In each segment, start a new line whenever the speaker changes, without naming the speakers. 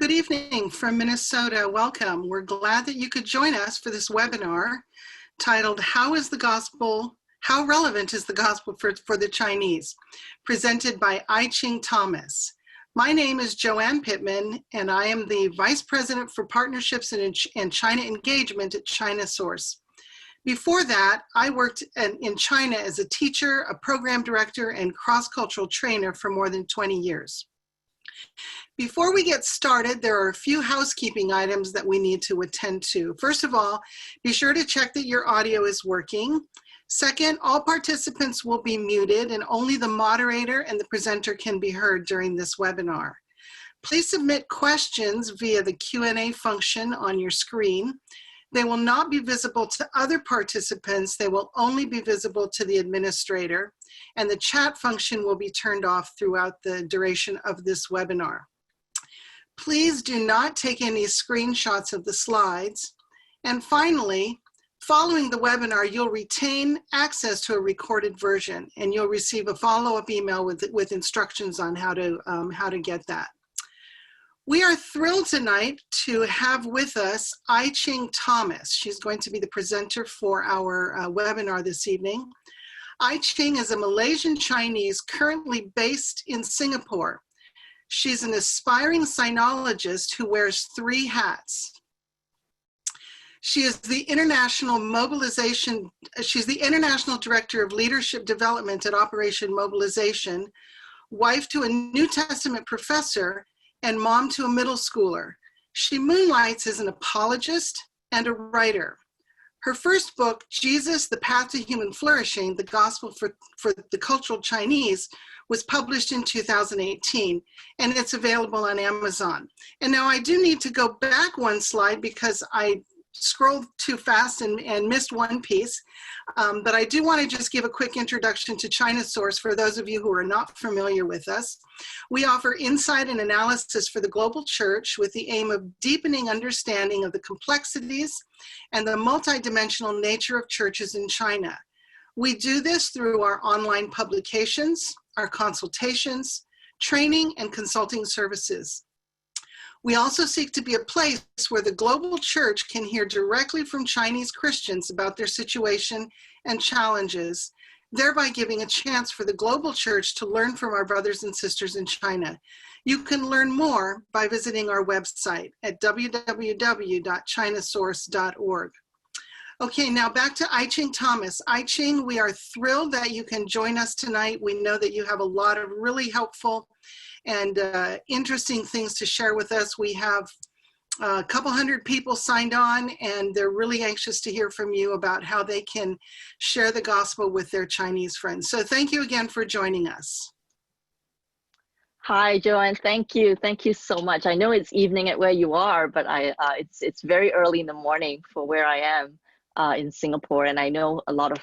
Good evening from Minnesota. Welcome. We're glad that you could join us for this webinar titled, How Relevant is the Gospel for the Chinese? Presented by I-Ching Thomas. My name is Joanne Pittman, and I am the Vice President for Partnerships and China Engagement at China Source. Before that, I worked in China as a teacher, a program director, and cross-cultural trainer for more than 20 years. Before we get started, there are a few housekeeping items that we need to attend to. First of all, be sure to check that your audio is working. Second, all participants will be muted and only the moderator and the presenter can be heard during this webinar. Please submit questions via the Q&A function on your screen. They will not be visible to other participants. They will only be visible to the administrator, and the chat function will be turned off throughout the duration of this webinar. Please do not take any screenshots of the slides. And finally, following the webinar, you'll retain access to a recorded version, and you'll receive a follow-up email with instructions on how to get that. We are thrilled tonight to have with us I-Ching Thomas. She's going to be the presenter for our webinar this evening. I-Ching is a Malaysian Chinese currently based in Singapore. She's an aspiring sinologist who wears 3 hats. She is the International Director of Leadership Development at Operation Mobilization, wife to a New Testament professor, and mom to a middle schooler. She moonlights as an apologist and a writer. Her first book, Jesus, The Path to Human Flourishing, The Gospel for the Cultural Chinese, was published in 2018, and it's available on Amazon. And now I do need to go back one slide because I scrolled too fast and missed one piece. But I do want to just give a quick introduction to China Source for those of you who are not familiar with us. We offer insight and analysis for the global church with the aim of deepening understanding of the complexities and the multidimensional nature of churches in China. We do this through our online publications, our consultations, training, and consulting services. We also seek to be a place where the global church can hear directly from Chinese Christians about their situation and challenges, thereby giving a chance for the global church to learn from our brothers and sisters in China. You can learn more by visiting our website at www.chinasource.org. Okay, now back to I-Ching Thomas. I-Ching, we are thrilled that you can join us tonight. We know that you have a lot of really helpful and interesting things to share with us. We have a couple hundred people signed on, and they're really anxious to hear from you about how they can share the gospel with their Chinese friends. So thank you again for joining us.
Hi, Joanne. Thank you. Thank you so much. I know it's evening at where you are, but it's very early in the morning for where I am in Singapore, and I know a lot of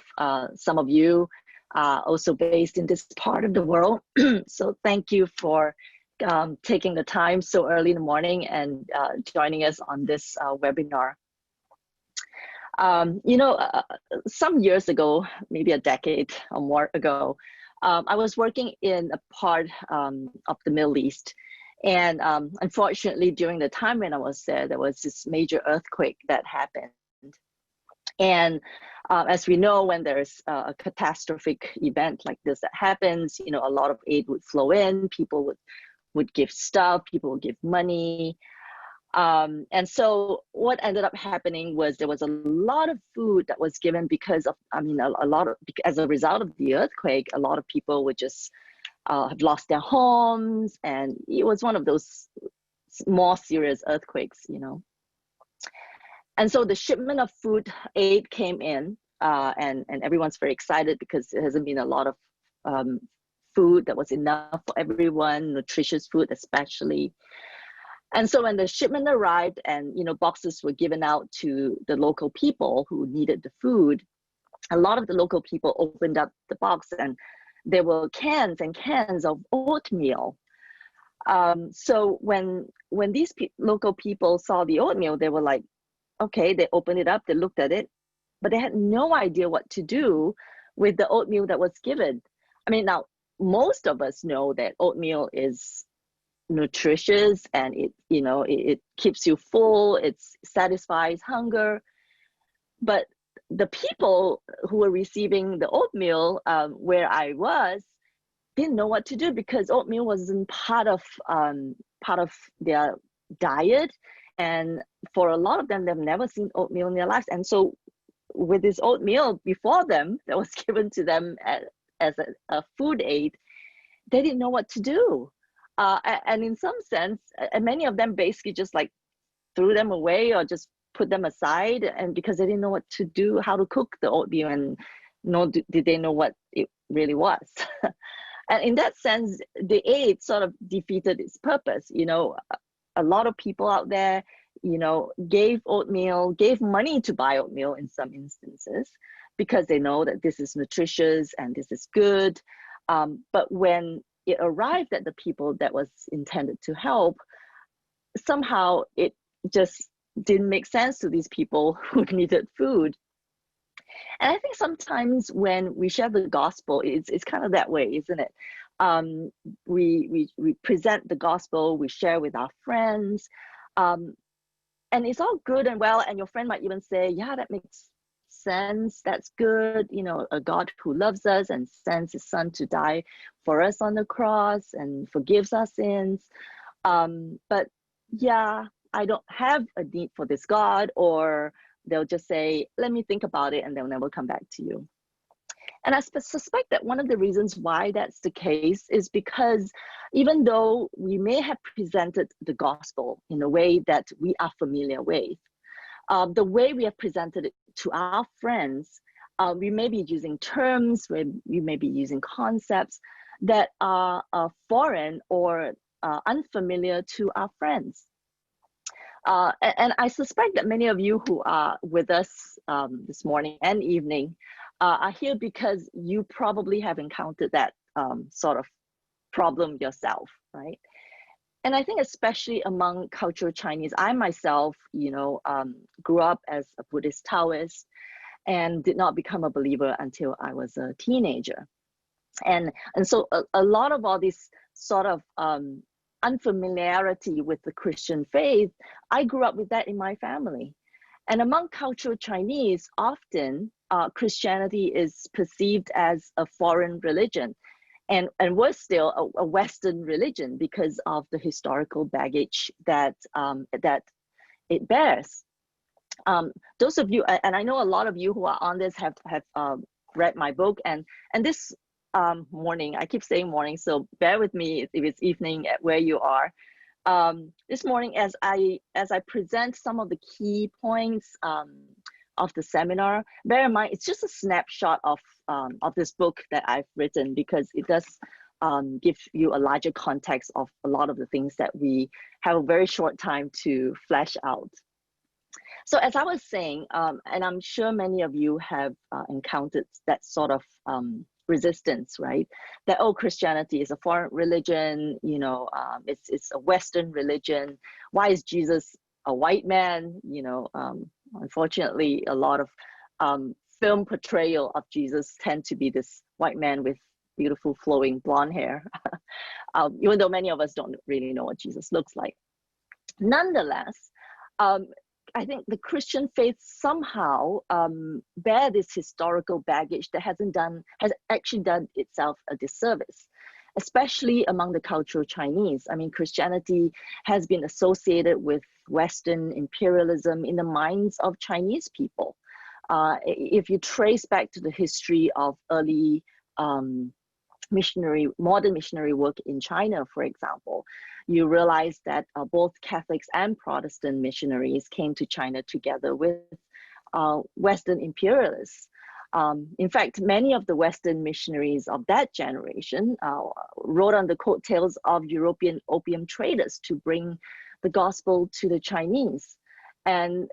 some of you also based in this part of the world. So thank you for taking the time so early in the morning and joining us on this webinar. Some years ago, maybe a decade or more ago, I was working in a part of the Middle East. And unfortunately, during the time when I was there was this major earthquake that happened. And as we know, when there's a catastrophic event like this that happens, a lot of aid would flow in, people would give stuff, people would give money. And so what ended up happening was there was a lot of food that was given because of, as a result of the earthquake, a lot of people would just have lost their homes. And it was one of those more serious earthquakes, And so the shipment of food aid came in, and everyone's very excited because there hasn't been a lot of food that was enough for everyone, nutritious food especially. And so when the shipment arrived and boxes were given out to the local people who needed the food, a lot of the local people opened up the box and there were cans and cans of oatmeal. So when these local people saw the oatmeal, they were like, okay, they opened it up, they looked at it, but they had no idea what to do with the oatmeal that was given. Now, most of us know that oatmeal is nutritious and it keeps you full, it satisfies hunger. But the people who were receiving the oatmeal where I was didn't know what to do, because oatmeal wasn't part of their diet, and for a lot of them, they've never seen oatmeal in their lives. And so with this oatmeal before them that was given to them as a food aid, they didn't know what to do. And in some sense, and many of them basically just like threw them away or just put them aside, and because they didn't know what to do, how to cook the oatmeal, and nor did they know what it really was. And in that sense, the aid sort of defeated its purpose. A lot of people out there, gave money to buy oatmeal in some instances, because they know that this is nutritious and this is good. But when it arrived at the people that was intended to help, somehow it just didn't make sense to these people who needed food. And I think sometimes when we share the gospel, it's kind of that way, isn't it? We present the gospel, we share with our friends, and it's all good and well. And your friend might even say, yeah, that makes sense. That's good. A God who loves us and sends his son to die for us on the cross and forgives our sins. But yeah, I don't have a need for this God, or they'll just say, let me think about it, and they'll never come back to you. And I suspect that one of the reasons why that's the case is because even though we may have presented the gospel in a way that we are familiar with, the way we have presented it to our friends, we may be using terms, we may be using concepts that are foreign or unfamiliar to our friends. And I suspect that many of you who are with us this morning and evening are here because you probably have encountered that sort of problem yourself, right? And I think especially among cultural Chinese, I myself, grew up as a Buddhist Taoist and did not become a believer until I was a teenager. And so a lot of all these sort of unfamiliarity with the Christian faith, I grew up with that in my family. And among cultural Chinese, often Christianity is perceived as a foreign religion, and worse still, a Western religion, because of the historical baggage that it bears. Those of you, and I know a lot of you who are on this have read my book, and this morning, I keep saying morning, so bear with me if it's evening at where you are. This morning, as I present some of the key points of the seminar, bear in mind it's just a snapshot of this book that I've written, because it does give you a larger context of a lot of the things that we have a very short time to flesh out. So as I was saying, and I'm sure many of you have encountered that sort of resistance, right? That, oh, Christianity is a foreign religion, it's a Western religion. Why is Jesus a white man? Unfortunately, a lot of film portrayal of Jesus tend to be this white man with beautiful flowing blonde hair, even though many of us don't really know what Jesus looks like. Nonetheless, I think the Christian faith somehow bear this historical baggage that has actually done itself a disservice, especially among the cultural Chinese. I mean, Christianity has been associated with Western imperialism in the minds of Chinese people. If you trace back to the history of early modern missionary work in China, for example, you realize that both Catholics and Protestant missionaries came to China together with Western imperialists. In fact, many of the Western missionaries of that generation rode on the coattails of European opium traders to bring the gospel to the Chinese. And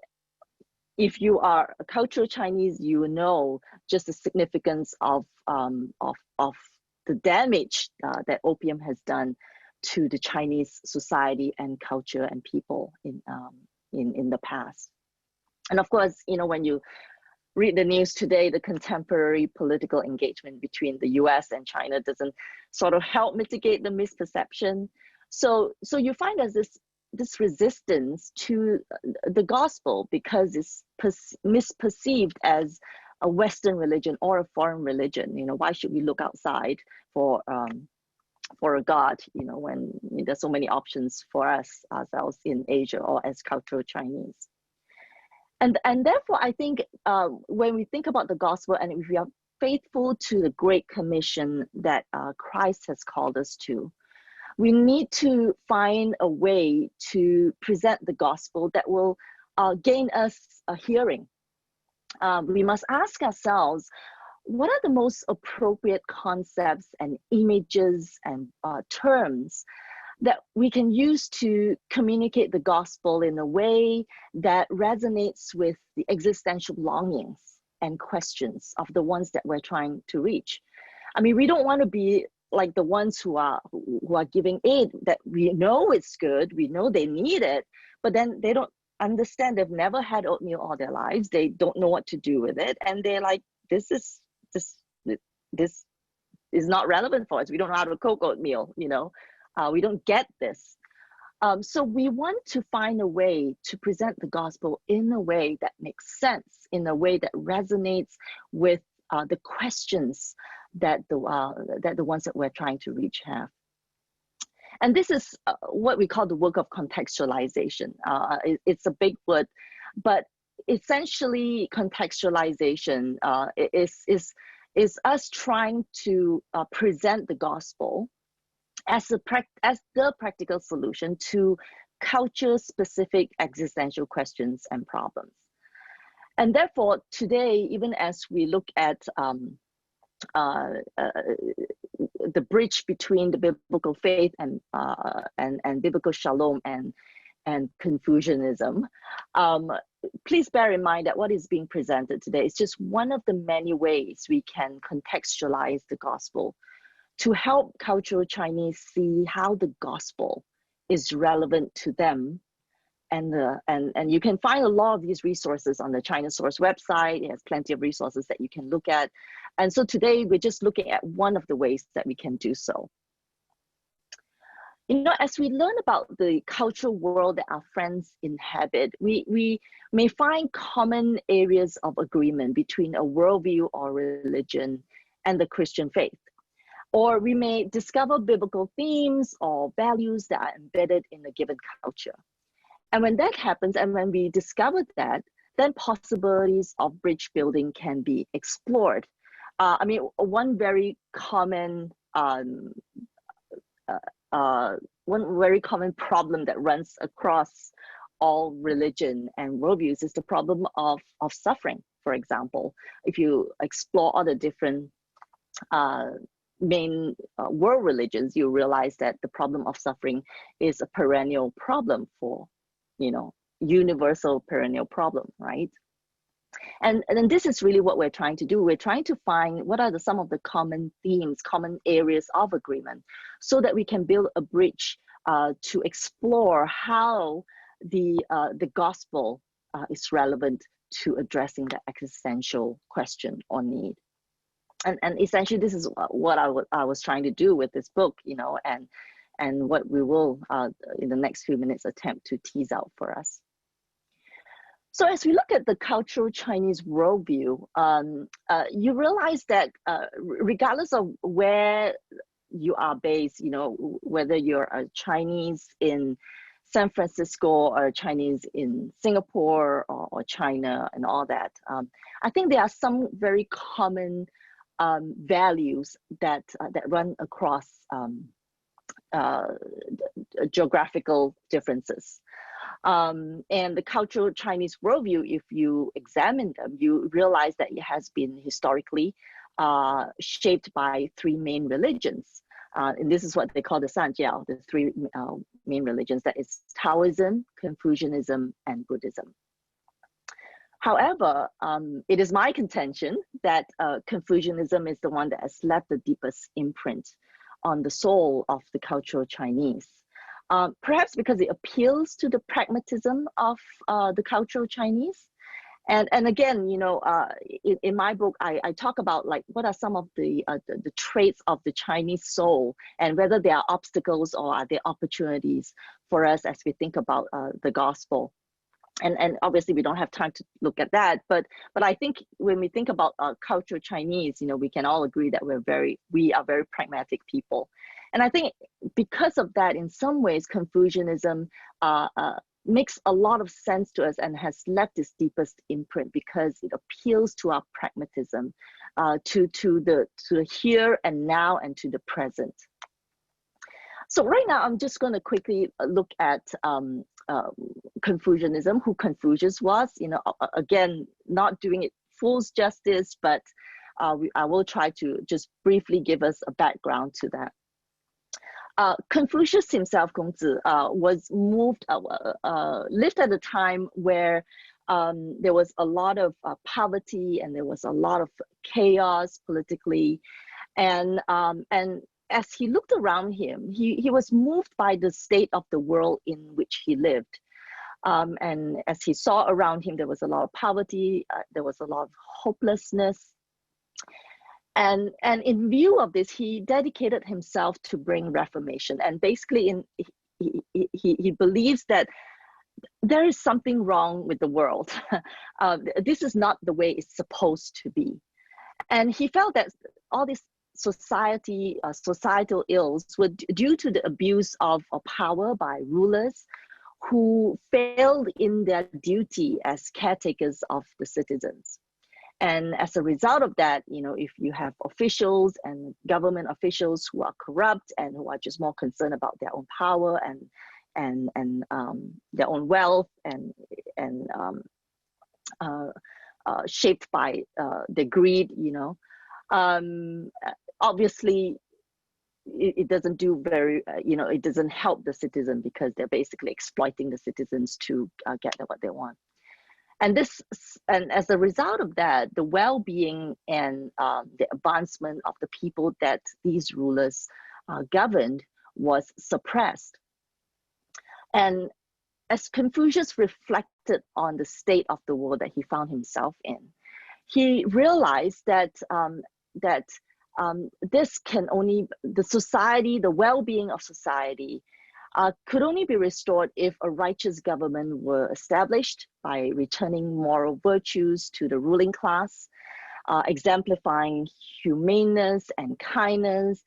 if you are a cultural Chinese, you know just the significance of the damage that opium has done to the Chinese society and culture and people in the past. And of course, when you read the news today, the contemporary political engagement between the US and China doesn't sort of help mitigate the misperception. So you find there's this resistance to the gospel because it's misperceived as a Western religion or a foreign religion. Why should we look outside for a God, when there's so many options for ourselves in Asia or as cultural Chinese. And therefore, I think when we think about the gospel, and if we are faithful to the Great Commission that Christ has called us to, we need to find a way to present the gospel that will gain us a hearing. We must ask ourselves, what are the most appropriate concepts and images and terms that we can use to communicate the gospel in a way that resonates with the existential longings and questions of the ones that we're trying to reach? I mean, we don't want to be like the ones who are giving aid that we know it's good, we know they need it, but then they don't understand. They've never had oatmeal all their lives. They don't know what to do with it, and they're like, this is not relevant for us. We don't know how to cook oatmeal. We don't get this. So we want to find a way to present the gospel in a way that makes sense, in a way that resonates with the questions that the ones that we're trying to reach have. And this is what we call the work of contextualization. It's a big word, but essentially contextualization is us trying to present the gospel as the practical solution to culture-specific existential questions and problems. And therefore, today, even as we look at the bridge between the biblical faith and biblical Shalom and Confucianism, please bear in mind that what is being presented today is just one of the many ways we can contextualize the gospel to help cultural Chinese see how the gospel is relevant to them. And you can find a lot of these resources on the China Source website. It has plenty of resources that you can look at. And so today we're just looking at one of the ways that we can do so. As we learn about the cultural world that our friends inhabit, we may find common areas of agreement between a worldview or religion and the Christian faith. Or we may discover biblical themes or values that are embedded in a given culture. And when that happens, and when we discover that, then possibilities of bridge building can be explored. One very common problem that runs across all religion and worldviews is the problem of suffering. For example, if you explore all the different main world religions, you realize that the problem of suffering is a perennial problem for, universal perennial problem, right? And this is really what we're trying to do. We're trying to find what are some of the common themes, common areas of agreement, so that we can build a bridge to explore how the gospel is relevant to addressing the existential question or need. And essentially, this is what I was trying to do with this book, and what we will, in the next few minutes, attempt to tease out for us. So as we look at the cultural Chinese worldview, you realize that regardless of where you are based, whether you're a Chinese in San Francisco or Chinese in Singapore or China and all that, I think there are some very common values that run across geographical differences. And the cultural Chinese worldview, if you examine them, you realize that it has been historically shaped by three main religions. And this is what they call the Sanjiao, the three main religions, that is Taoism, Confucianism, and Buddhism. However, it is my contention that Confucianism is the one that has left the deepest imprint on the soul of the cultural Chinese. Perhaps because it appeals to the pragmatism of the cultural Chinese, And again, in my book, I talk about like what are some of the traits of the Chinese soul, and whether they are obstacles or are they opportunities for us as we think about the gospel. And obviously we don't have time to look at that, but I think when we think about cultural Chinese, we can all agree that we are very pragmatic people. And I think because of that, in some ways, Confucianism makes a lot of sense to us and has left its deepest imprint because it appeals to our pragmatism, to the here and now and to the present. So right now, I'm just going to quickly look at Confucianism, who Confucius was. Again, not doing it full justice, but I will try to just briefly give us a background to that. Confucius himself, Kongzi, lived at a time where there was a lot of poverty and there was a lot of chaos politically, and as he looked around him, he was moved by the state of the world in which he lived. And as he saw around him, there was a lot of poverty, there was a lot of hopelessness. And in view of this, he dedicated himself to bring reformation. And basically, he believes that there is something wrong with the world. This is not the way it's supposed to be. And he felt that all these societal ills were due to the abuse of power by rulers who failed in their duty as caretakers of the citizens. And as a result of that, if you have officials and government officials who are corrupt and who are just more concerned about their own power and their own wealth and shaped by the greed, obviously it doesn't do very, it doesn't help the citizen because they're basically exploiting the citizens to get what they want. And as a result of that, the well-being and the advancement of the people that these rulers governed was suppressed. And as Confucius reflected on the state of the world that he found himself in, he realized that this can only, the well-being of society could only be restored if a righteous government were established by returning moral virtues to the ruling class, exemplifying humaneness and kindness,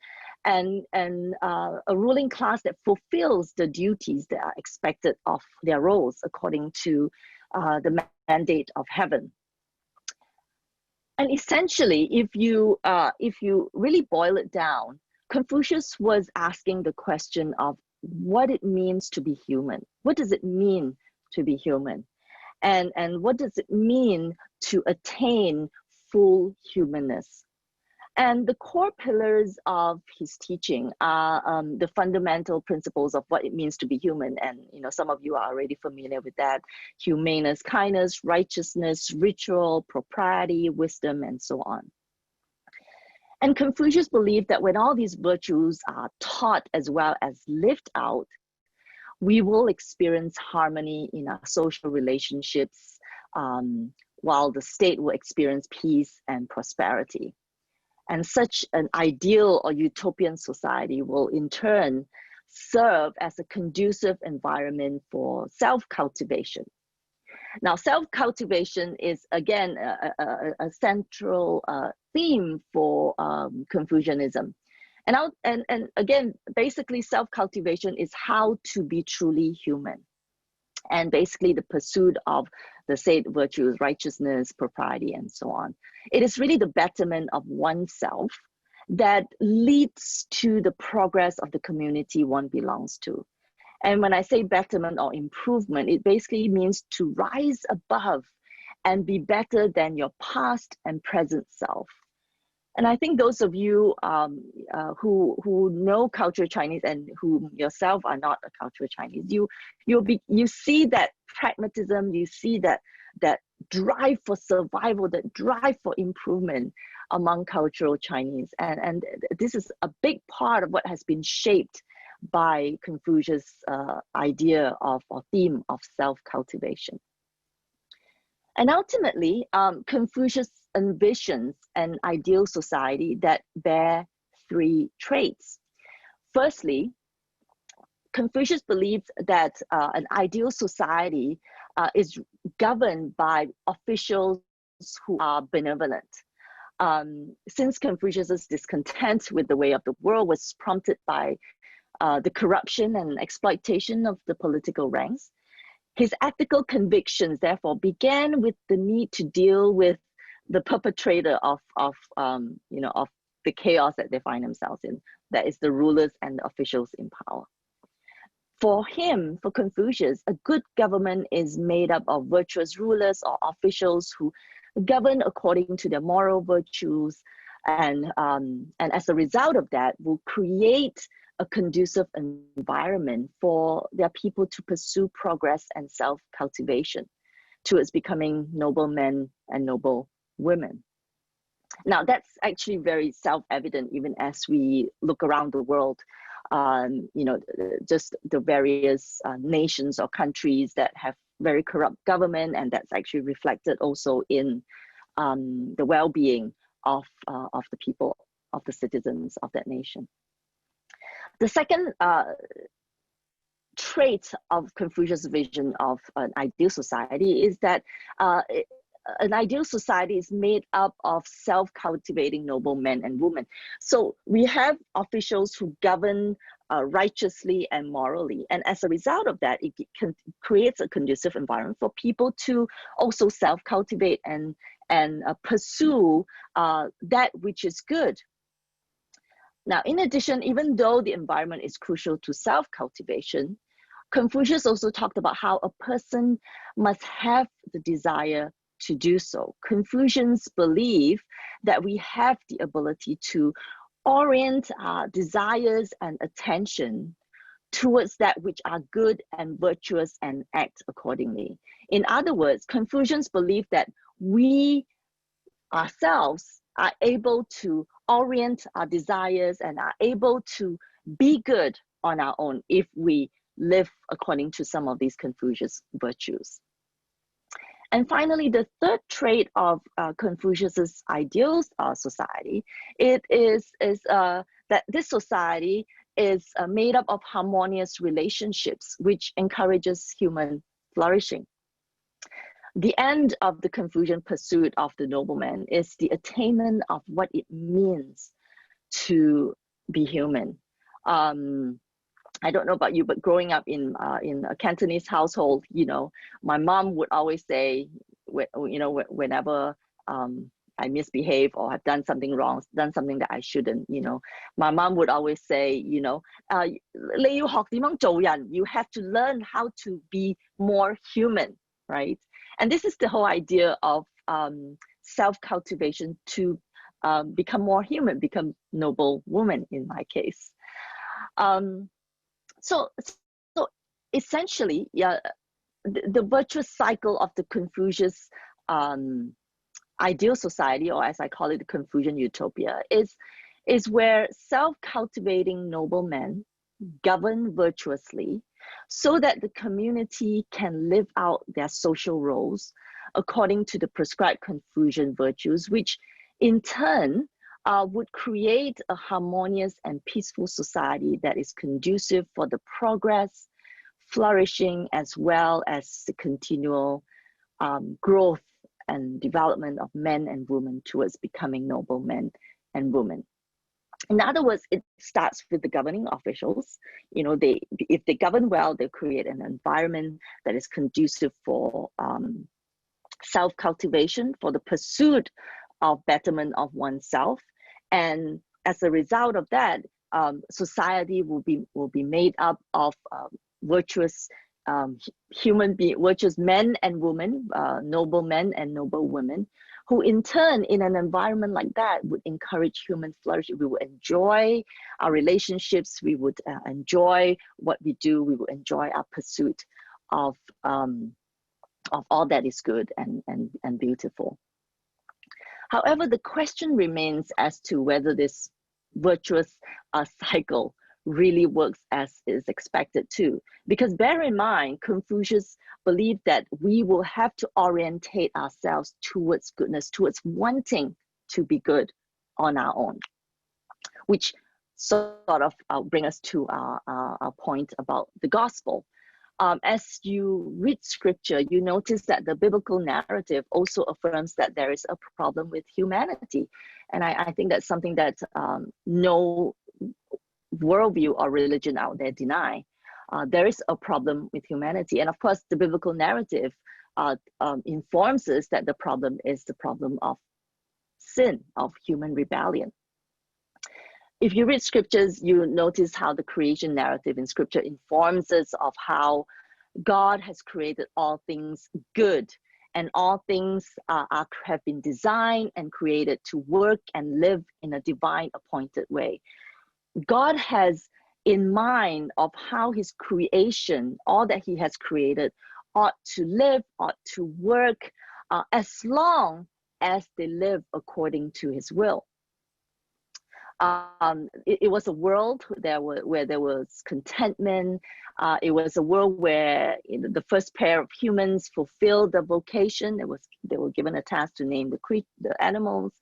and a ruling class that fulfills the duties that are expected of their roles according to the mandate of heaven. And essentially, if you really boil it down, Confucius was asking the question of what it means to be human. What does it mean to be human? And what does it mean to attain full humanness? And the core pillars of his teaching are the fundamental principles of what it means to be human. And some of you are already familiar with that: humaneness, kindness, righteousness, ritual, propriety, wisdom, and so on. And Confucius believed that when all these virtues are taught as well as lived out, we will experience harmony in our social relationships, while the state will experience peace and prosperity. And such an ideal or utopian society will in turn serve as a conducive environment for self-cultivation. Now, self-cultivation is, again, a central theme for Confucianism. And again, basically, self-cultivation is how to be truly human. And basically the pursuit of the said virtues, righteousness, propriety, and so on. It is really the betterment of oneself that leads to the progress of the community one belongs to. And when I say betterment or improvement, it basically means to rise above and be better than your past and present self. And I think those of you who know cultural Chinese and who yourself are not a cultural Chinese, you see that pragmatism, you see that drive for survival, that drive for improvement among cultural Chinese. And this is a big part of what has been shaped by Confucius' idea of or theme of self-cultivation. And ultimately, Confucius envisions an ideal society that bear three traits. Firstly, Confucius believes that an ideal society is governed by officials who are benevolent. Since Confucius's discontent with the way of the world was prompted by the corruption and exploitation of the political ranks, his ethical convictions therefore began with the need to deal with the perpetrator of the chaos that they find themselves in, that is the rulers and the officials in power. For him, for Confucius, a good government is made up of virtuous rulers or officials who govern according to their moral virtues, and as a result of that, will create a conducive environment for their people to pursue progress and self-cultivation towards becoming noble men and noble women. Now, that's actually very self-evident even as we look around the world. Just the various nations or countries that have very corrupt government, and that's actually reflected also in the well-being of the people, of the citizens of that nation. The second trait of Confucius' vision of an ideal society is that an ideal society is made up of self-cultivating noble men and women. So we have officials who govern righteously and morally. And as a result of that, it creates a conducive environment for people to also self-cultivate and pursue that which is good. Now, in addition, even though the environment is crucial to self-cultivation, Confucius also talked about how a person must have the desire to do so. Confucians believe that we have the ability to orient our desires and attention towards that which are good and virtuous and act accordingly. In other words, Confucians believe that we ourselves are able to orient our desires and are able to be good on our own if we live according to some of these Confucius virtues. And finally, the third trait of Confucius's ideal society, is that this society is made up of harmonious relationships, which encourages human flourishing. The end of the Confucian pursuit of the nobleman is the attainment of what it means to be human. I don't know about you, but growing up in a Cantonese household, my mom would always say, whenever I misbehave or have done something wrong, done something that I shouldn't, my mom would always say, you have to learn how to be more human, right? And this is the whole idea of self-cultivation to become more human, become noble woman in my case. So essentially, the virtuous cycle of the Confucius ideal society, or as I call it, the Confucian Utopia, is where self-cultivating noble men govern virtuously so that the community can live out their social roles according to the prescribed Confucian virtues, which in turn would create a harmonious and peaceful society that is conducive for the progress, flourishing, as well as the continual growth and development of men and women towards becoming noble men and women. In other words, it starts with the governing officials. If they govern well, they create an environment that is conducive for self-cultivation, for the pursuit of betterment of oneself. And as a result of that, society will be made up of virtuous virtuous men and women, noble men and noble women, who in turn, in an environment like that, would encourage human flourishing. We would enjoy our relationships. We would enjoy what we do. We would enjoy our pursuit of all that is good and beautiful. However, the question remains as to whether this virtuous cycle really works as is expected to. Because bear in mind, Confucius believed that we will have to orientate ourselves towards goodness, towards wanting to be good on our own, which sort of bring us to our point about the gospel. As you read scripture, you notice that the biblical narrative also affirms that there is a problem with humanity. And I think that's something that no worldview or religion out there deny. There is a problem with humanity. And of course, the biblical narrative informs us that the problem is the problem of sin, of human rebellion. If you read scriptures, you notice how the creation narrative in scripture informs us of how God has created all things good, and all things have been designed and created to work and live in a divine appointed way. God has in mind of how his creation, all that he has created, ought to live, ought to work, as long as they live according to his will. It was a world where there was contentment. It was a world where the first pair of humans fulfilled the vocation. They were given a task to name the animals.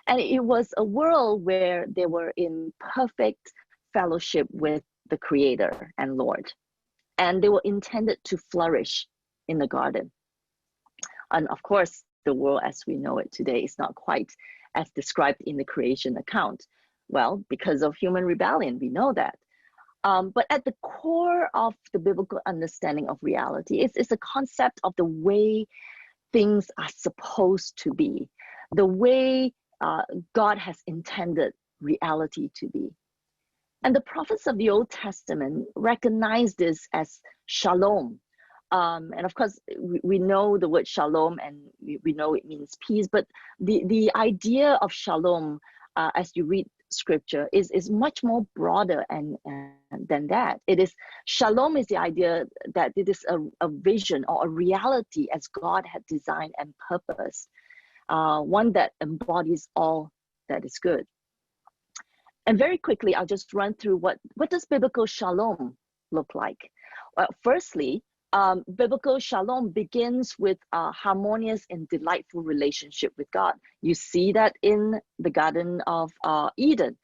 And it was a world where they were in perfect fellowship with the Creator and Lord. And they were intended to flourish in the garden. And of course, the world as we know it today is not quite as described in the creation account. Well, because of human rebellion, we know that. But at the core of the biblical understanding of reality, it's a concept of the way things are supposed to be, the way God has intended reality to be. And the prophets of the Old Testament recognize this as shalom. And of course, we know the word shalom, and we know it means peace, but the idea of shalom, as you read scripture, is much more broader than that. Shalom is the idea that it is a vision or a reality as God had designed and purposed, one that embodies all that is good. And very quickly, I'll just run through what does biblical shalom look like. Well, firstly, biblical shalom begins with a harmonious and delightful relationship with God. You see that in the Garden of Eden.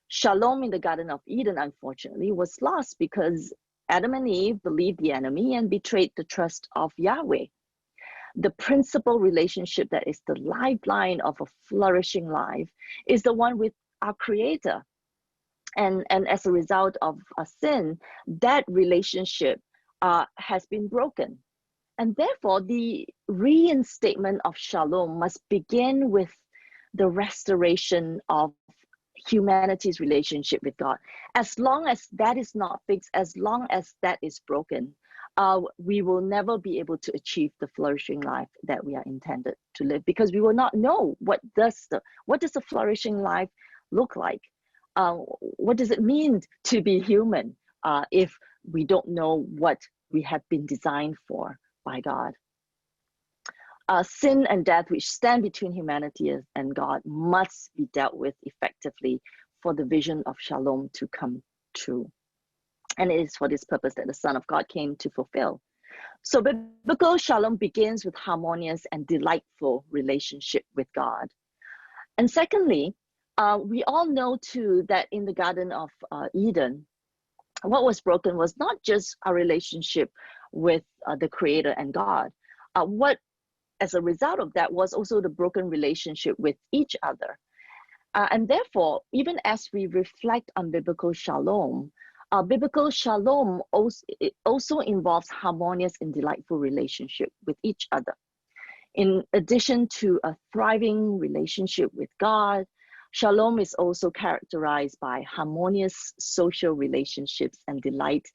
Shalom in the Garden of Eden, unfortunately, was lost because Adam and Eve believed the enemy and betrayed the trust of Yahweh. The principal relationship that is the lifeline of a flourishing life is the one with our Creator. And as a result of a sin, that relationship has been broken. And therefore, the reinstatement of shalom must begin with the restoration of humanity's relationship with God. As long as that is not fixed, as long as that is broken, we will never be able to achieve the flourishing life that we are intended to live, because we will not know what does a flourishing life look like. What does it mean to be human if we don't know what we have been designed for by God? Sin and death, which stand between humanity and God, must be dealt with effectively for the vision of shalom to come true. And it is for this purpose that the Son of God came to fulfill. So biblical shalom begins with harmonious and delightful relationship with God. And secondly, we all know too that in the Garden of Eden, what was broken was not just our relationship with the Creator and God. What, as a result of that, was also the broken relationship with each other. And therefore, even as we reflect on biblical shalom also involves harmonious and delightful relationship with each other. In addition to a thriving relationship with God, shalom is also characterized by harmonious social relationships and delight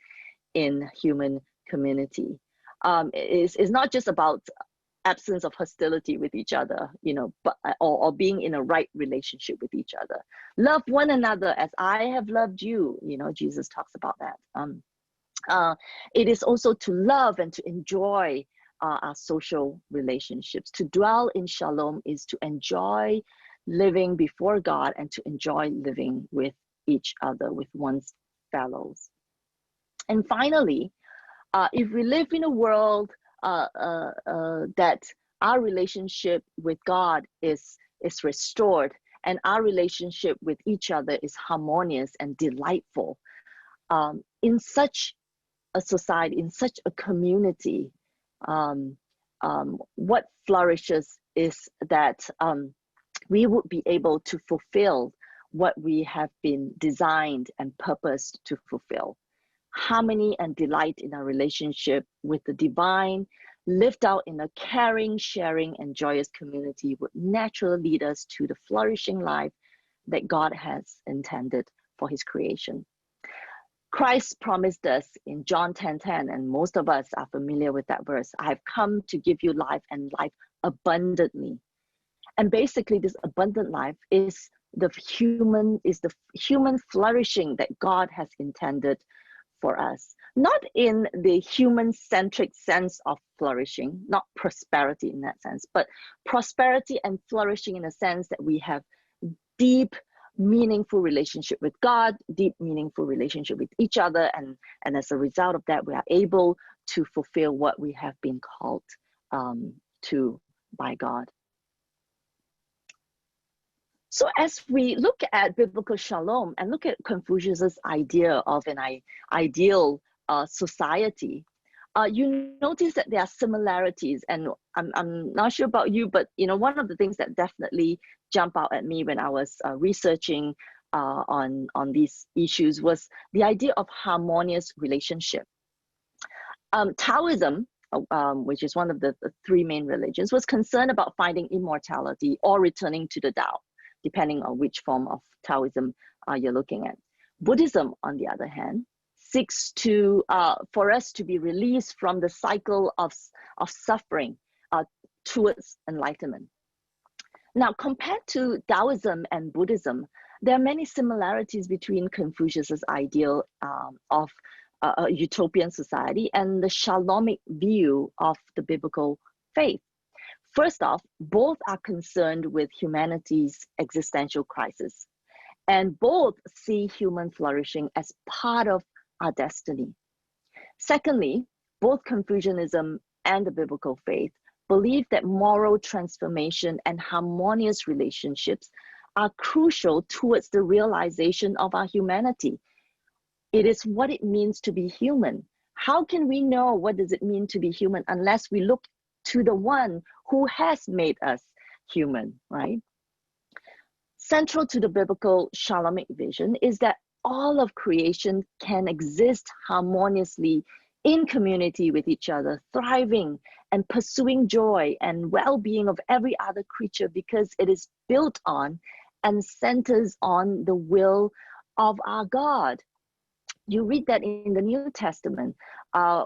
in human community. It's not just about absence of hostility with each other, but or being in a right relationship with each other. Love one another as I have loved you. Jesus talks about that. It is also to love and to enjoy our social relationships. To dwell in shalom is to enjoy living before God and to enjoy living with each other, with one's fellows. And finally, if we live in a world that our relationship with God is restored and our relationship with each other is harmonious and delightful, in such a society, in such a community, what flourishes is that we would be able to fulfill what we have been designed and purposed to fulfill. Harmony and delight in our relationship with the divine, lived out in a caring, sharing, and joyous community, would naturally lead us to the flourishing life that God has intended for his creation. Christ promised us in John 10:10, and most of us are familiar with that verse, I have come to give you life and life abundantly. And basically this abundant life is the human flourishing that God has intended for us. Not in the human-centric sense of flourishing, not prosperity in that sense, but prosperity and flourishing in a sense that we have deep, meaningful relationship with God, deep, meaningful relationship with each other, and as a result of that, we are able to fulfill what we have been called to by God. So as we look at biblical shalom and look at Confucius's idea of an ideal society, you notice that there are similarities. And I'm not sure about you, but one of the things that definitely jump out at me when I was researching on these issues was the idea of harmonious relationship. Taoism, which is one of the three main religions, was concerned about finding immortality or returning to the Tao, depending on which form of Taoism you're looking at. Buddhism, on the other hand, seeks to for us to be released from the cycle of suffering towards enlightenment. Now, compared to Taoism and Buddhism, there are many similarities between Confucius's ideal of a utopian society and the Shalomic view of the biblical faith. First off, both are concerned with humanity's existential crisis, and both see human flourishing as part of our destiny. Secondly, both Confucianism and the biblical faith believe that moral transformation and harmonious relationships are crucial towards the realization of our humanity. It is what it means to be human. How can we know what does it mean to be human unless we look to the one who has made us human, right? Central to the biblical Shalomic vision is that all of creation can exist harmoniously in community with each other, thriving and pursuing joy and well-being of every other creature because it is built on and centers on the will of our God. You read that in the New Testament,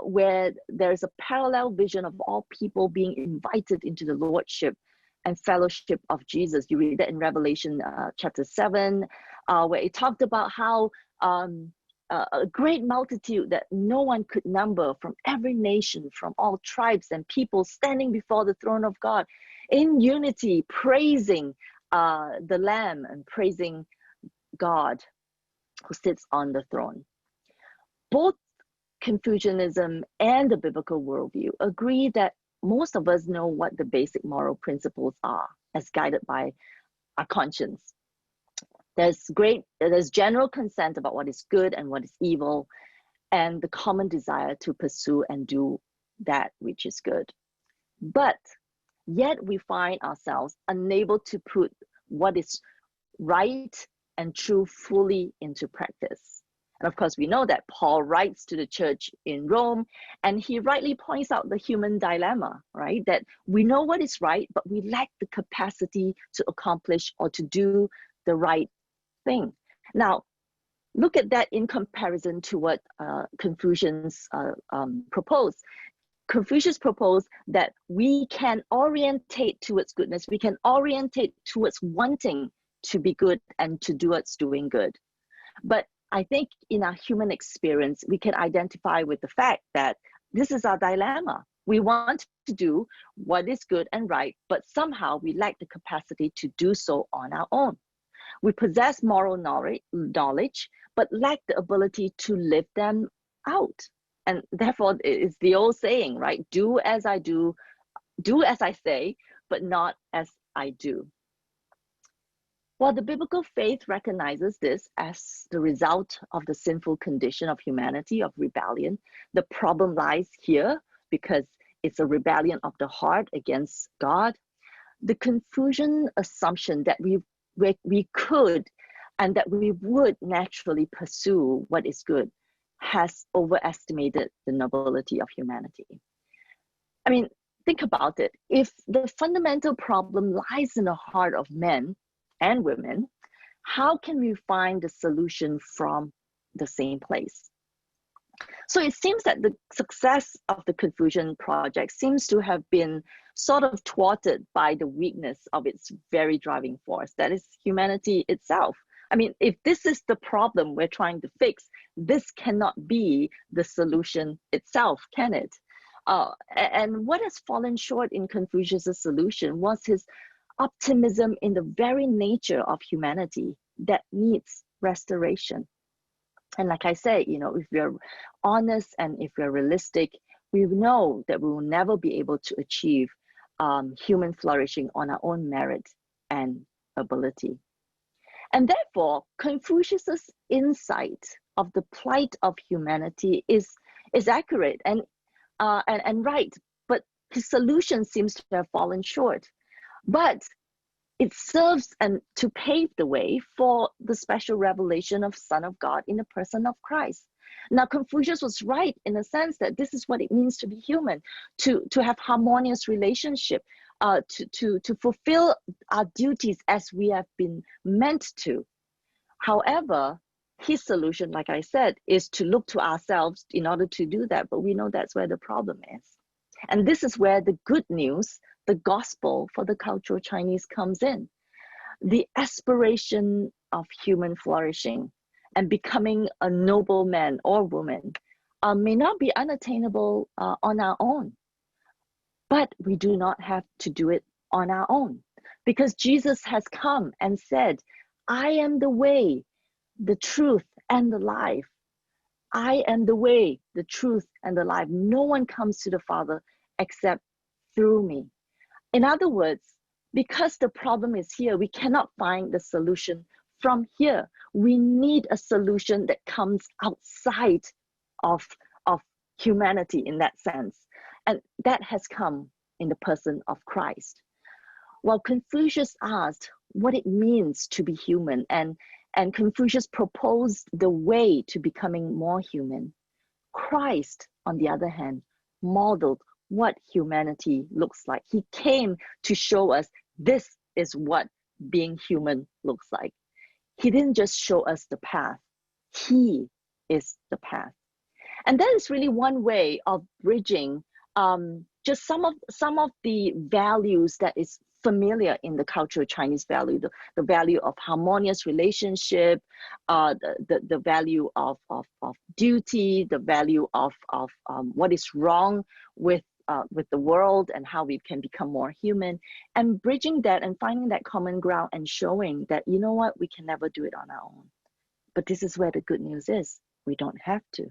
where there's a parallel vision of all people being invited into the lordship and fellowship of Jesus. You read that in Revelation chapter 7, where it talked about how a great multitude that no one could number from every nation, from all tribes and people standing before the throne of God in unity, praising the Lamb and praising God who sits on the throne. Both Confucianism and the biblical worldview agree that most of us know what the basic moral principles are as guided by our conscience. There's general consent about what is good and what is evil, and the common desire to pursue and do that which is good. But yet we find ourselves unable to put what is right and true fully into practice. And of course, we know that Paul writes to the church in Rome, and he rightly points out the human dilemma, right? That we know what is right, but we lack the capacity to accomplish or to do the right thing. Now, look at that in comparison to what Confucius proposed. Confucius proposed that we can orientate towards goodness, we can orientate towards wanting to be good and to towards doing good. But I think in our human experience, we can identify with the fact that this is our dilemma. We want to do what is good and right, but somehow we lack the capacity to do so on our own. We possess moral knowledge, but lack the ability to live them out. And therefore, it's the old saying, right? Do as I do, do as I say, but not as I do. While the biblical faith recognizes this as the result of the sinful condition of humanity, of rebellion, the problem lies here because it's a rebellion of the heart against God. The Confucian assumption that we could and that we would naturally pursue what is good has overestimated the nobility of humanity. I mean, think about it. If the fundamental problem lies in the heart of men and women, how can we find the solution from the same place? So it seems that the success of the Confucian project seems to have been sort of thwarted by the weakness of its very driving force, that is humanity itself. I mean, if this is the problem we're trying to fix, this cannot be the solution itself, can it? And what has fallen short in Confucius' solution was his optimism in the very nature of humanity that needs restoration. And like I say, you know, if we're honest and if we're realistic, we know that we will never be able to achieve human flourishing on our own merit and ability. And therefore, Confucius's insight of the plight of humanity is accurate and right, but his solution seems to have fallen short. But it serves to pave the way for the special revelation of Son of God in the person of Christ. Now, Confucius was right in the sense that this is what it means to be human, to have harmonious relationship, to fulfill our duties as we have been meant to. However, his solution, like I said, is to look to ourselves in order to do that. But we know that's where the problem is. And this is where the good news, the gospel for the cultural Chinese comes in. The aspiration of human flourishing and becoming a noble man or woman may not be unattainable on our own, but we do not have to do it on our own because Jesus has come and said, I am the way, the truth, and the life. I am the way, the truth, and the life. No one comes to the Father except through me. In other words, because the problem is here, we cannot find the solution from here. We need a solution that comes outside of humanity in that sense. And that has come in the person of Christ. While Confucius asked what it means to be human, and Confucius proposed the way to becoming more human, Christ, on the other hand, modeled what humanity looks like. He came to show us this is what being human looks like. He didn't just show us the path. He is the path. And that is really one way of bridging just some of the values that is familiar in the cultural Chinese value, the value of harmonious relationship, the value of duty, the value of what is wrong with the world and how we can become more human, and bridging that and finding that common ground and showing that, you know what, we can never do it on our own. But this is where the good news is. We don't have to.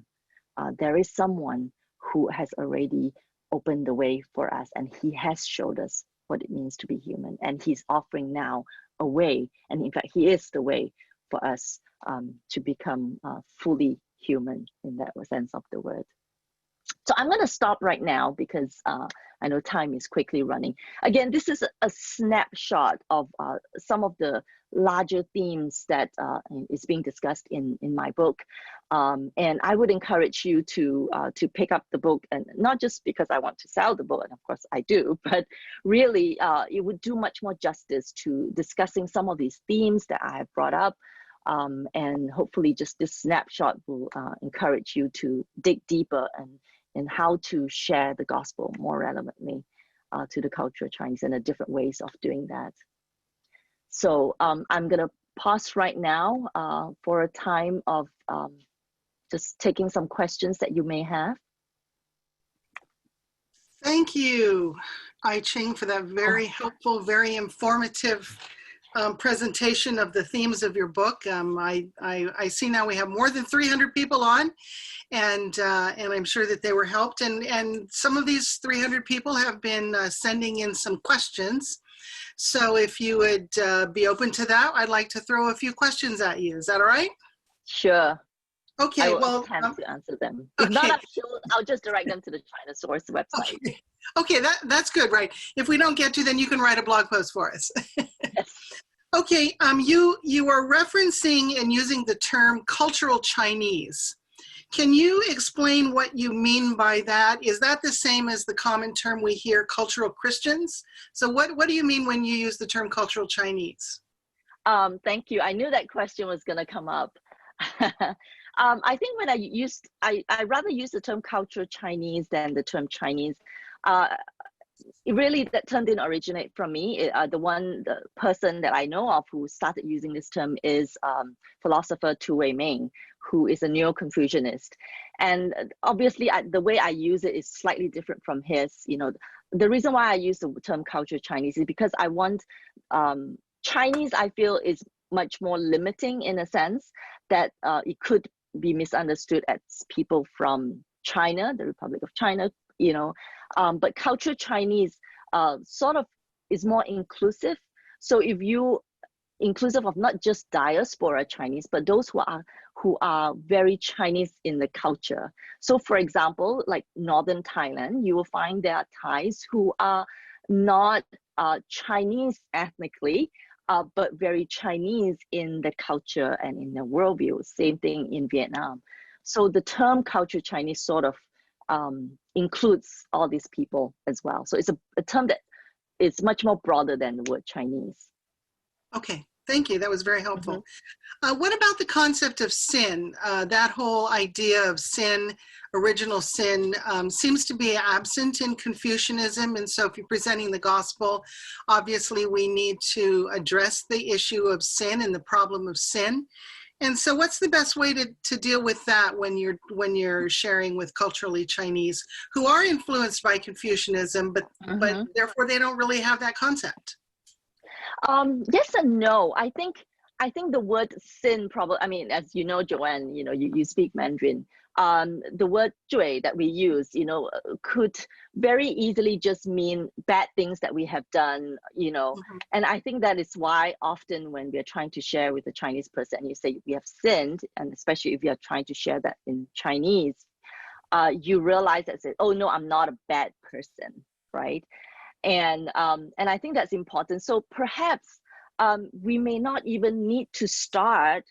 There is someone who has already opened the way for us, and he has showed us what it means to be human. And he's offering now a way, and in fact, he is the way for us to become fully human in that sense of the word. So I'm going to stop right now because I know time is quickly running. Again, this is a snapshot of some of the larger themes that is being discussed in my book. And I would encourage you to pick up the book, and not just because I want to sell the book, and of course I do, but really it would do much more justice to discussing some of these themes that I have brought up. And hopefully just this snapshot will encourage you to dig deeper and how to share the gospel more relevantly to the culture of Chinese, and the different ways of doing that. So I'm going to pause right now for a time of just taking some questions that you may have.
Thank you, I Ching, for that very helpful, very informative presentation of the themes of your book. I see now we have more than 300 people on, and I'm sure that they were helped. And some of these 300 people have been sending in some questions. So if you would be open to that, I'd like to throw a few questions at you. Is that all right?
Sure.
Okay,
I will
well,
attempt to answer them. If not, I'll just direct them to the China Source website.
Okay, that's good, right? If we don't get to, then you can write a blog post for us.
Yes.
Okay, you are referencing and using the term cultural Chinese. Can you explain what you mean by that? Is that the same as the common term we hear, cultural Christians? So what do you mean when you use the term cultural Chinese?
Thank you. I knew that question was going to come up. I think when I rather use the term cultural Chinese than the term Chinese. Really, that term didn't originate from me. The person that I know of who started using this term is philosopher Tu Weiming, who is a neo-Confucianist. And obviously, the way I use it is slightly different from his. The reason why I use the term cultural Chinese is because I want Chinese, I feel, is much more limiting in a sense that it could be misunderstood as people from China, the Republic of China, but cultural Chinese sort of is more inclusive. So if you inclusive of not just diaspora Chinese, but those who are very Chinese in the culture. So for example, like Northern Thailand, you will find there are Thais who are not Chinese ethnically, but very Chinese in the culture and in the worldview. Same thing in Vietnam. So the term culture Chinese sort of includes all these people as well. So it's a term that is much more broader than the word Chinese.
Okay, thank you. That was very helpful. What about the concept of sin? That whole idea of sin, original sin, seems to be absent in Confucianism. And so if you're presenting the gospel, obviously we need to address the issue of sin and the problem of sin. And so what's the best way to deal with that when you're sharing with culturally Chinese who are influenced by Confucianism, but therefore they don't really have that concept?
Yes and no. I think the word sin probably, I mean, as you know, Joanne, you speak Mandarin. The word 罪 that we use, could very easily just mean bad things that we have done, and I think that is why often when we're trying to share with a Chinese person, you say we have sinned, and especially if you're trying to share that in Chinese, you realize that, oh no, I'm not a bad person, right? And I think that's important. So perhaps we may not even need to start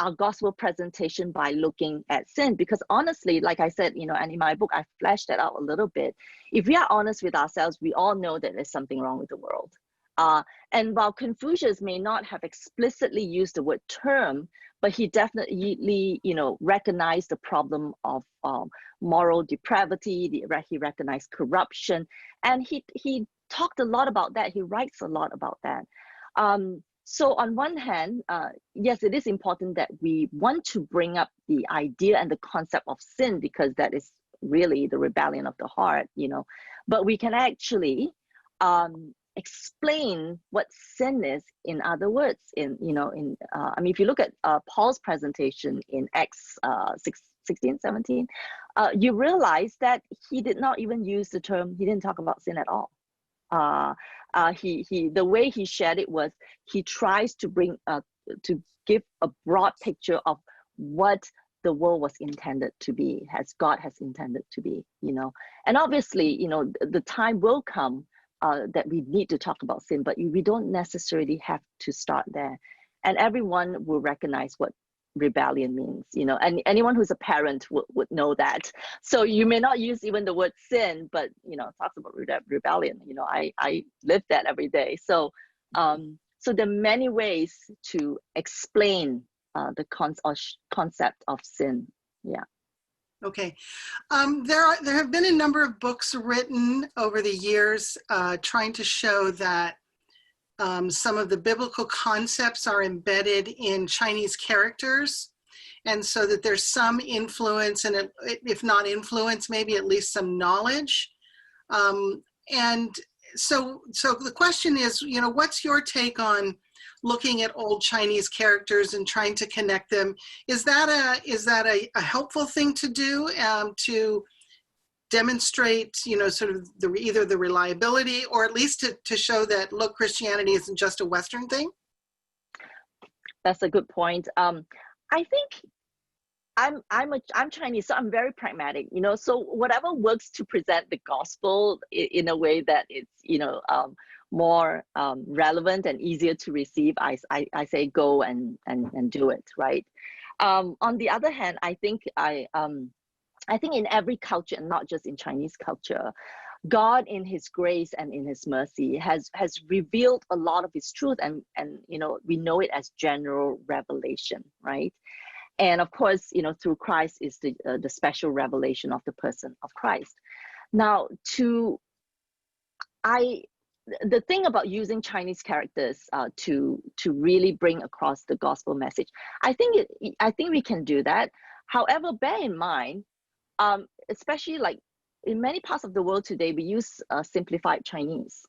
our gospel presentation by looking at sin, because honestly, like I said, and in my book, I fleshed that out a little bit. If we are honest with ourselves, we all know that there's something wrong with the world. And while Confucius may not have explicitly used the word term, but he definitely, recognized the problem of moral depravity. He recognized corruption, and he talked a lot about that. He writes a lot about that. So on one hand, yes, it is important that we want to bring up the idea and the concept of sin, because that is really the rebellion of the heart, but we can actually explain what sin is in other words. I mean, if you look at Paul's presentation in Acts 16, 17, you realize that he did not even use the term, he didn't talk about sin at all. The way he shared it was he tries to bring to give a broad picture of what the world was intended to be, as God has intended to be, and obviously, the time will come that we need to talk about sin, but we don't necessarily have to start there, and everyone will recognize what rebellion means, and anyone who's a parent would know that. So you may not use even the word sin, but talks about rebellion. I live that every day. So so there are many ways to explain the concept of sin. Yeah.
Okay. There have been a number of books written over the years trying to show that some of the biblical concepts are embedded in Chinese characters, and so that there's some influence, and if not influence, maybe at least some knowledge. And so the question is, what's your take on looking at old Chinese characters and trying to connect them. Is that a helpful thing to do, to demonstrate, sort of either the reliability, or at least to show that, look, Christianity isn't just a Western thing?
That's a good point. I think I'm Chinese, so I'm very pragmatic, so whatever works to present the gospel in a way that it's, more relevant and easier to receive, I say go and do it, right? On the other hand, I think in every culture, and not just in Chinese culture, God in his grace and in his mercy has revealed a lot of his truth, and we know it as general revelation, right? And of course, through Christ is the special revelation of the person of Christ. Now, the thing about using Chinese characters to really bring across the gospel message, I think we can do that. However, bear in mind, especially like in many parts of the world today, we use simplified Chinese,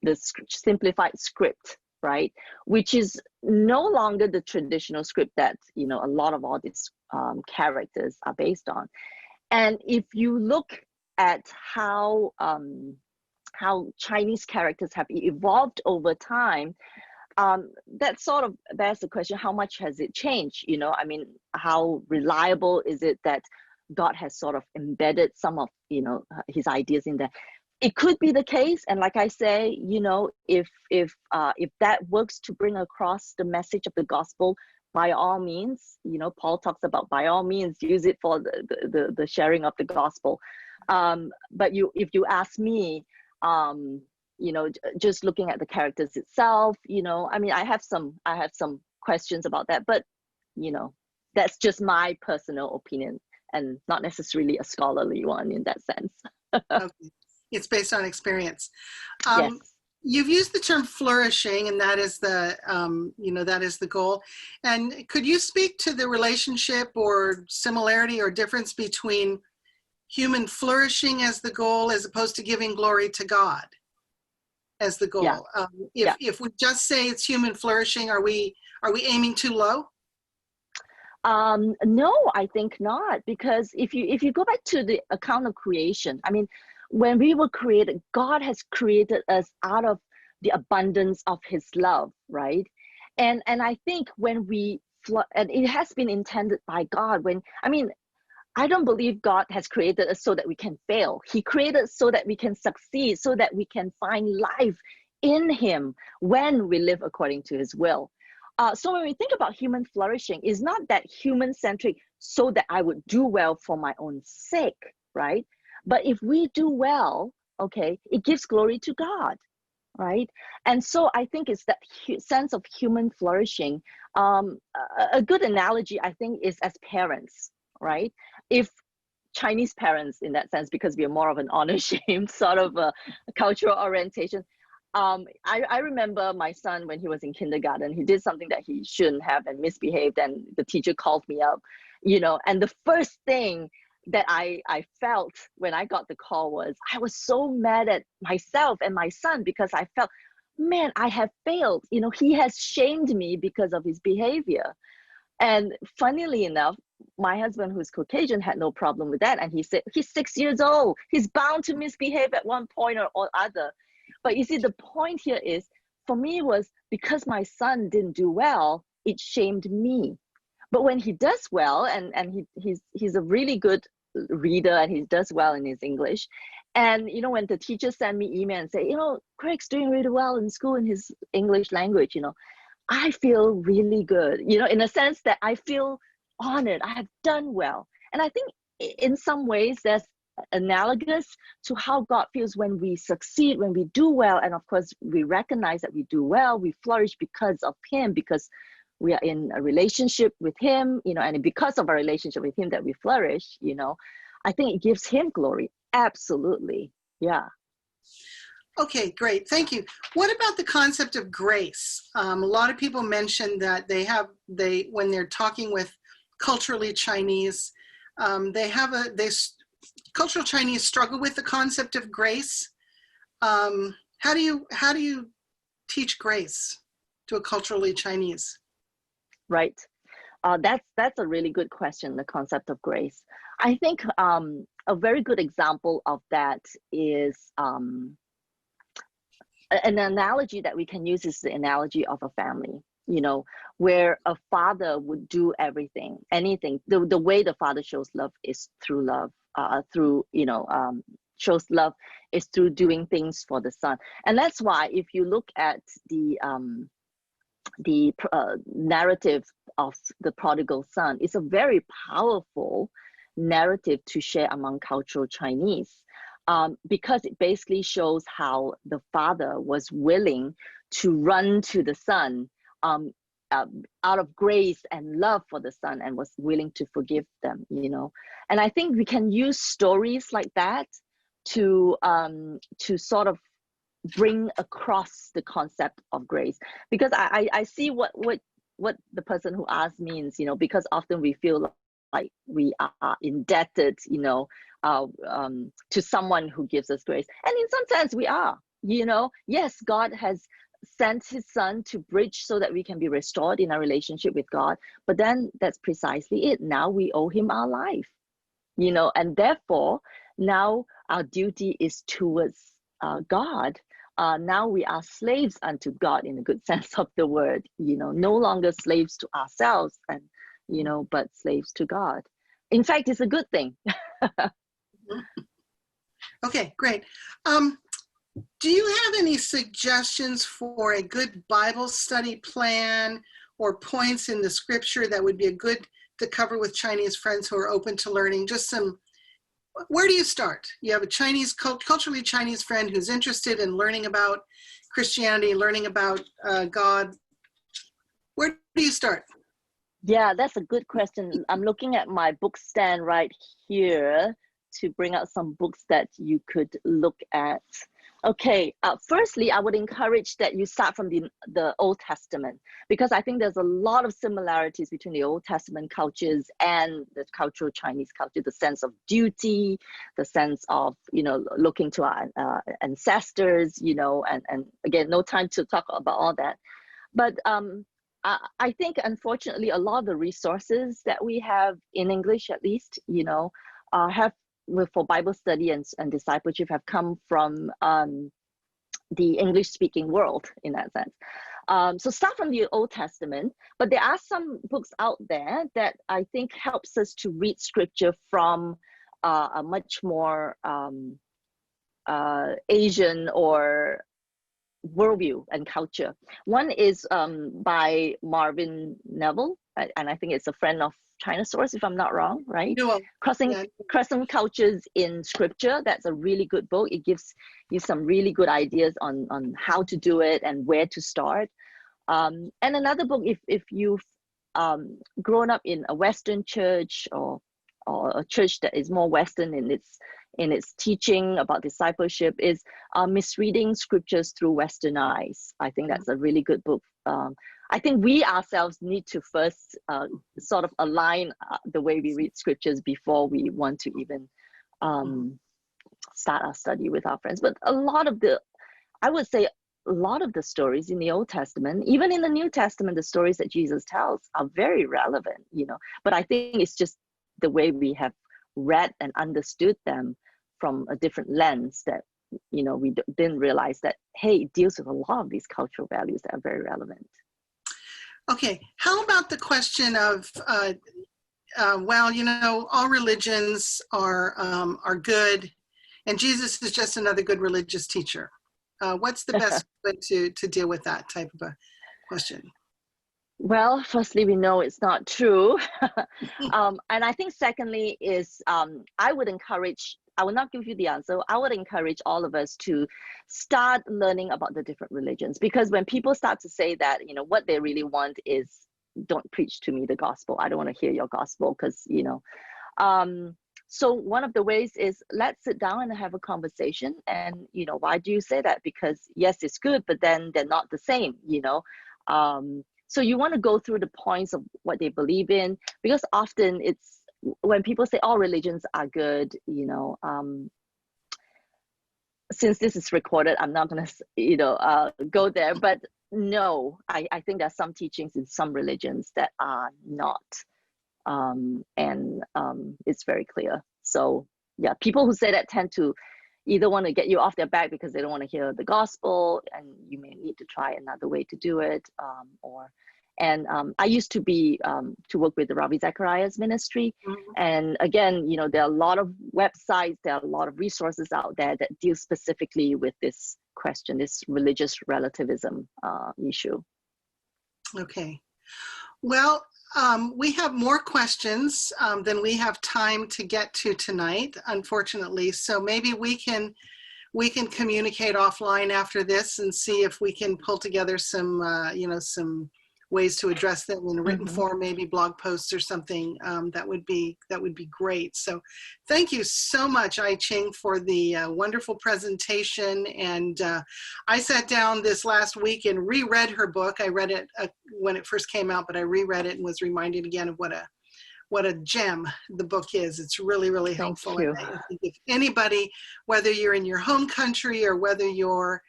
the simplified script, right? Which is no longer the traditional script that, a lot of all these characters are based on. And if you look at how Chinese characters have evolved over time, that sort of bears the question, how much has it changed? How reliable is it that God has sort of embedded some of, his ideas in there? It could be the case, and like I say, if that works to bring across the message of the gospel, by all means, Paul talks about by all means use it for the sharing of the gospel. But if you ask me, just looking at the characters itself, I have some questions about that, but that's just my personal opinion and not necessarily a scholarly one in that sense.
Okay. It's based on experience.
Yes.
You've used the term flourishing, and that is the goal. And could you speak to the relationship or similarity or difference between human flourishing as the goal, as opposed to giving glory to God as the goal? Yeah. If we just say it's human flourishing, are we aiming too low?
No, I think not, because if you go back to the account of creation, when we were created, God has created us out of the abundance of his love, right? And I think when and it has been intended by God, I don't believe God has created us so that we can fail. He created us so that we can succeed, so that we can find life in him when we live according to his will. So when we think about human flourishing, it's not that human-centric so that I would do well for my own sake, right? But if we do well, okay, it gives glory to God, right? And so I think it's that sense of human flourishing. A good analogy, I think, is as parents, right? If Chinese parents, in that sense, because we are more of an honor-shame sort of a cultural orientation. I remember my son, when he was in kindergarten, he did something that he shouldn't have and misbehaved, and the teacher called me up, and the first thing that I felt when I got the call was I was so mad at myself and my son, because I felt, man, I have failed. He has shamed me because of his behavior. And funnily enough, my husband, who's Caucasian, had no problem with that. And he said, he's 6 years old. He's bound to misbehave at one point or other. But you see, the point here is, for me, was because my son didn't do well, it shamed me. But when he does well, and he's a really good reader, and he does well in his English. And, when the teachers send me email and say, Craig's doing really well in school in his English language, I feel really good, in a sense that I feel honored. I have done well. And I think in some ways that's analogous to how God feels when we succeed, when we do well. And of course, we recognize that we do well, we flourish because of him, because we are in a relationship with him, and because of our relationship with him that we flourish, I think it gives him glory. Absolutely. Yeah.
Okay, great. Thank you. What about the concept of grace? A lot of people mention that when they're talking with culturally Chinese, cultural Chinese struggle with the concept of grace. How do you teach grace to a culturally Chinese?
Right. That's a really good question, the concept of grace. I think a very good example of that is an analogy that we can use is the analogy of a family, where a father would do everything, anything. The way the father shows love is through love, shows love is through doing things for the son. And that's why if you look at the narrative of the prodigal son, it's a very powerful narrative to share among cultural Chinese, because it basically shows how the father was willing to run to the son out of grace and love for the son, and was willing to forgive them, And I think we can use stories like that to sort of bring across the concept of grace, because I see what the person who asked means, because often we feel like we are indebted, to someone who gives us grace, and in some sense we are. Yes, God has sent his son to bridge so that we can be restored in our relationship with God, but then that's precisely it. Now we owe him our life, and therefore now our duty is towards God. Now we are slaves unto God in a good sense of the word, no longer slaves to ourselves, and but slaves to God. In fact, it's a good thing.
Okay, great. Do you have any suggestions for a good Bible study plan or points in the scripture that would be a good to cover with Chinese friends who are open to learning? Where do you start? You have a culturally Chinese friend who's interested in learning about Christianity, learning about God. Where do you start?
Yeah, that's a good question. I'm looking at my book stand right here to bring out some books that you could look at. Okay, firstly, I would encourage that you start from the Old Testament, because I think there's a lot of similarities between the Old Testament cultures and the cultural Chinese culture, the sense of duty, the sense of, looking to our ancestors, and again, no time to talk about all that. But I think, unfortunately, a lot of the resources that we have in English, at least, have for Bible study and discipleship have come from the English-speaking world in that sense. So start from the Old Testament, but there are some books out there that I think helps us to read scripture from a much more Asian or worldview and culture. One is by Marvin Neville, and I think it's a friend of China Source, if I'm not wrong, right? Crossing Cultures in Scripture. That's a really good book. It gives you some really good ideas on how to do it and where to start. And another book, if you've grown up in a Western church or a church that is more Western in its teaching about discipleship, is Misreading Scriptures Through Western Eyes. I think that's a really good book. I think we ourselves need to first sort of align the way we read scriptures before we want to even start our study with our friends. But I would say a lot of the stories in the Old Testament, even in the New Testament, the stories that Jesus tells are very relevant, But I think it's just the way we have read and understood them from a different lens that, we didn't realize that, hey, it deals with a lot of these cultural values that are very relevant.
Okay, how about the question of, all religions are good, and Jesus is just another good religious teacher. What's the best way to deal with that type of a question?
Well, firstly, we know it's not true. And I think secondly is, I will not give you the answer. I would encourage all of us to start learning about the different religions, because when people start to say that, what they really want is, don't preach to me the gospel. I don't want to hear your gospel, because, so one of the ways is, let's sit down and have a conversation. And, why do you say that? Because yes, it's good, but then they're not the same, So you want to go through the points of what they believe in, because often it's, when people say all religions are good, since this is recorded, I'm not going to, go there. But no, I think there's some teachings in some religions that are not. It's very clear. So yeah, people who say that tend to either want to get you off their back because they don't want to hear the gospel, and you may need to try another way to do it. I used to be to work with the Ravi Zachariah's ministry, and again, you know, there are a lot of websites, there are a lot of resources out there that deal specifically with this question, this religious relativism issue.
Okay. Well, we have more questions than we have time to get to tonight, unfortunately. So maybe we can communicate offline after this and see if we can pull together some, some ways to address them in a written form, maybe blog posts or something. That would be great. So thank you so much, I-Ching, for the wonderful presentation. And I sat down this last week and reread her book. I read it when it first came out, but I reread it and was reminded again of what a gem the book is. It's really, really helpful.
Thank you.
And I think if anybody, whether you're in your home country or whether you're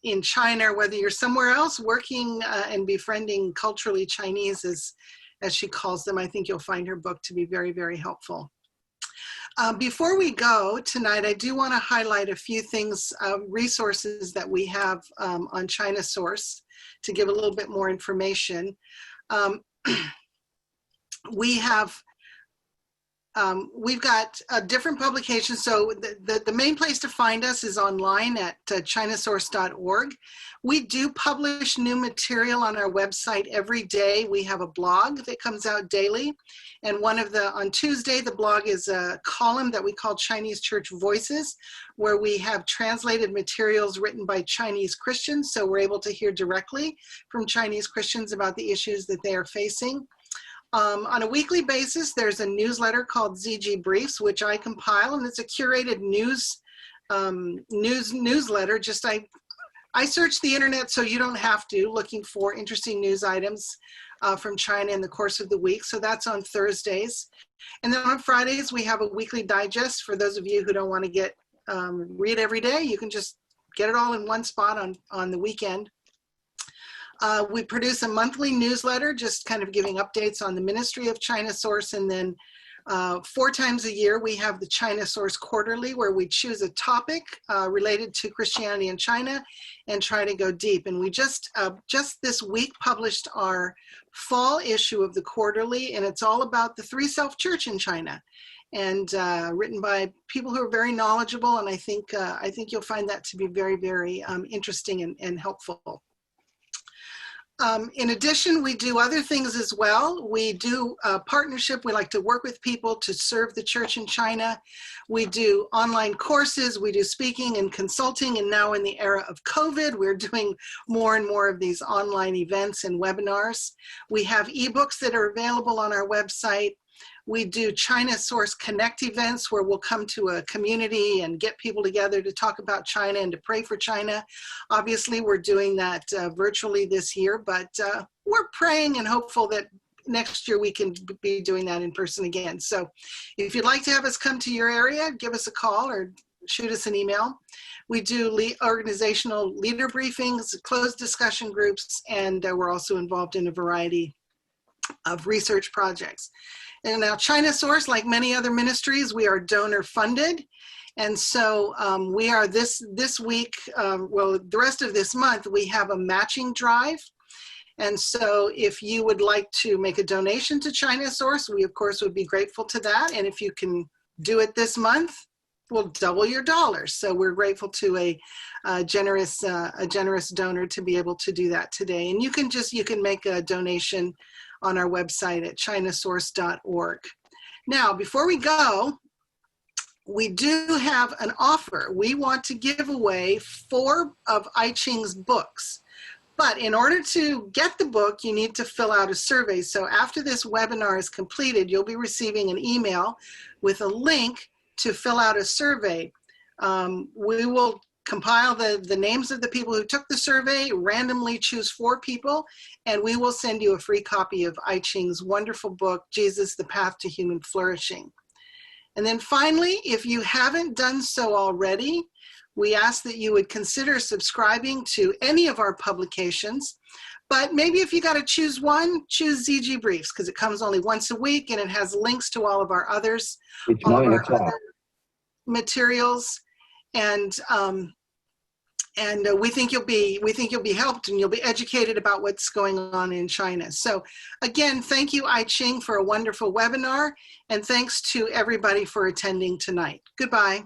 in China, or whether you're somewhere else working and befriending culturally Chinese, as she calls them, I think you'll find her book to be very, very helpful. Before we go tonight, I do want to highlight a few things, resources that we have on China Source to give a little bit more information. We've got different publications. So the main place to find us is online at chinasource.org. We do publish new material on our website every day. We have a blog that comes out daily. And on Tuesday, the blog is a column that we call Chinese Church Voices, where we have translated materials written by Chinese Christians. So we're able to hear directly from Chinese Christians about the issues that they are facing. On a weekly basis, there's a newsletter called ZG Briefs, which I compile, and it's a curated newsletter. I search the internet so you don't have to, looking for interesting news items from China in the course of the week. So that's on Thursdays. And then on Fridays, we have a weekly digest. For those of you who don't want to read every day, you can just get it all in one spot on the weekend. We produce a monthly newsletter, just kind of giving updates on the ministry of China Source. And then 4 times a year, we have the China Source Quarterly, where we choose a topic related to Christianity in China and try to go deep. And we just this week published our fall issue of the Quarterly, and it's all about the Three Self Church in China, and written by people who are very knowledgeable. And I think you'll find that to be very, very interesting and helpful. In addition, we do other things as well. We do a partnership. We like to work with people to serve the church in China. We do online courses. We do speaking and consulting. And now in the era of COVID, we're doing more and more of these online events and webinars. We have ebooks that are available on our website. We do China Source Connect events, where we'll come to a community and get people together to talk about China and to pray for China. Obviously, we're doing that virtually this year, but we're praying and hopeful that next year we can be doing that in person again. So if you'd like to have us come to your area, give us a call or shoot us an email. We do organizational leader briefings, closed discussion groups, and we're also involved in a variety of research projects. And now China Source, like many other ministries, we are donor funded. And so we are this week, the rest of this month, we have a matching drive. And so if you would like to make a donation to China Source, we of course would be grateful to that. And if you can do it this month, we'll double your dollars. So we're grateful to a generous donor to be able to do that today. And you can make a donation on our website at chinasource.org. Now, before we go, we do have an offer. We want to give away 4 of I-Ching's books. But in order to get the book, you need to fill out a survey. So after this webinar is completed, you'll be receiving an email with a link to fill out a survey. We will compile the names of the people who took the survey, randomly choose 4 people, and we will send you a free copy of I-Ching's wonderful book, Jesus, the Path to Human Flourishing. And then finally, if you haven't done so already, We ask that you would consider subscribing to any of our publications. But maybe if you got to choose one, choose ZG Briefs, because it comes only once a week and it has links to all of our others,
It's
all of
9
our
o'clock.
other materials. And we think you'll be helped and you'll be educated about what's going on in China. So again, thank you, I Ching, for a wonderful webinar, and thanks to everybody for attending tonight. Goodbye.